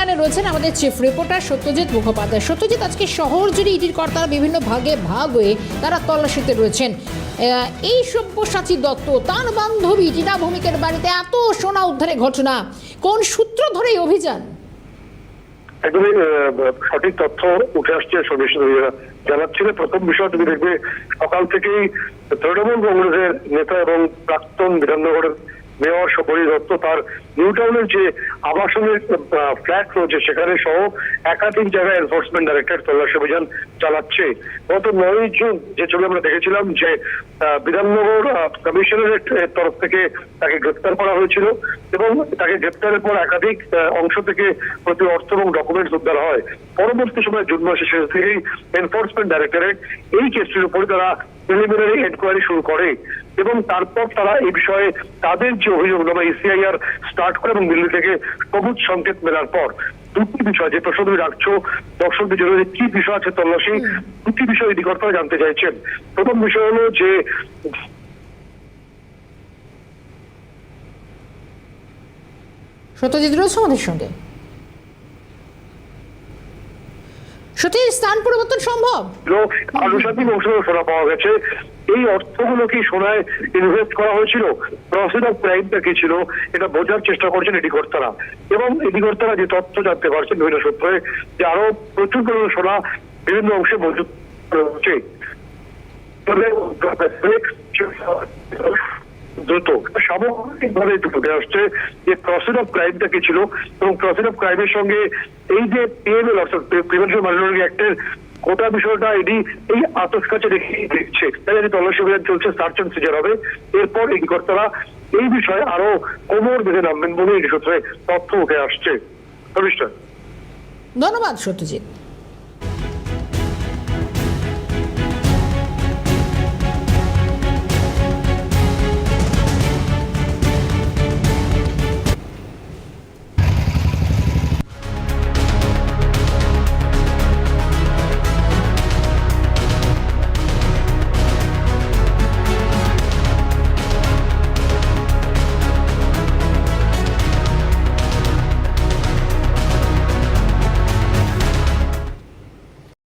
লাইনে রয়েছেন আমাদের চিফ রিপোর্টার সত্যজিৎ মুখোপাধ্যায়। সত্যজিৎ, আজকে শহর জুড়ে ইডির কর্তারা বিভিন্ন ভাগে ভাগ হয়ে তারা তল্লাশিতে রয়েছেন। এই সব্যসাচী দত্ত তার বান্ধবী টিনা ভৌমিকের বাড়িতে এত সোনা উদ্ধারের ঘটনা, কোন সূত্র ধরে এই অভিযান? একদমই সঠিক তথ্য উঠে আসছে জানাচ্ছিলেন। প্রথম বিষয় তুমি দেখবে, সকাল থেকেই তৃণমূল কংগ্রেসের নেতা এবং প্রাক্তন বিধাননগরের মেয়র শবরী দত্ত তার নিউ টাউনের যে আবাসনের ফ্ল্যাট রয়েছে সেখানে সহ একাধিক জায়গায় এনফোর্সমেন্ট ডাইরেক্টরেট তল্লাশি অভিযান চালাচ্ছে। গত 9 জুন যে ছবি আমরা দেখেছিলাম যে বিধাননগর কমিশনারেট তরফ থেকে তাকে গ্রেপ্তার করা হয়েছিল এবং তাকে গ্রেপ্তারের পর একাধিক অংশ থেকে প্রতি অর্থ এবং ডকুমেন্টস উদ্ধার হয়। পরবর্তী সময় জুন মাসের শেষ থেকেই এনফোর্সমেন্ট ডাইরেক্টরেট এই কেসটির উপরে তারা প্রিলিমিনারি এনকোয়ারি শুরু করে এবং তারপর তারা এই বিষয়ে তাদের যে অভিযোগনামা ইসিআইআর স্টার্ট করে এবং দিল্লি থেকে সবুজ সংকেত মেলার পর দুটি বিষয় যে প্রশ্ন তুমি রাখছো দর্শকদের জন্য যে কি বিষয় আছে তল্লাশি, দুটি বিষয় ইডি কর্তারা জানতে চাইছেন। প্রথম বিষয় হলো যে সত্যজিৎ রয়েছে আমাদের সঙ্গে। সত্যি স্থান পরিবর্তন সম্ভব? আনুষঙ্গিক অংশ সোনা পাওয়া গেছে। এই অর্থগুলো কি সোনায় ইনভেস্ট করা হয়েছিল? প্রসেস অফ ক্রাইমটা কি ছিল এটা বোঝার চেষ্টা করছেন ইডি কর্তারা এবং ইডি কর্তারা যে তথ্য জানতে পারছেন বিভিন্ন সূত্রে যে আরো প্রচুর পরিমাণে সোনা বিভিন্ন অংশে মজুত রয়েছে। দ্রুত সামগ্রিকভাবে উঠে আসছে যে প্রসেস অফ ক্রাইমটা কি ছিল এবং প্রসেস অফ ক্রাইমের সঙ্গে এই যে পিএমএল অর্থাৎ প্রিভেনশন মাইনরিটি অ্যাক্টের গোটা বিষয়টা এটি এই আতস কাছে দেখছে। তাই তল্লাশি অভিযান চলছে, সার্চ অ্যান্ড সিজার হবে। এরপর এই কর্তারা এই বিষয়ে আরো কোমর বেঁধে নামবেন বলে এই সূত্রে তথ্য উঠে আসছে। ধন্যবাদ সত্যজিৎ।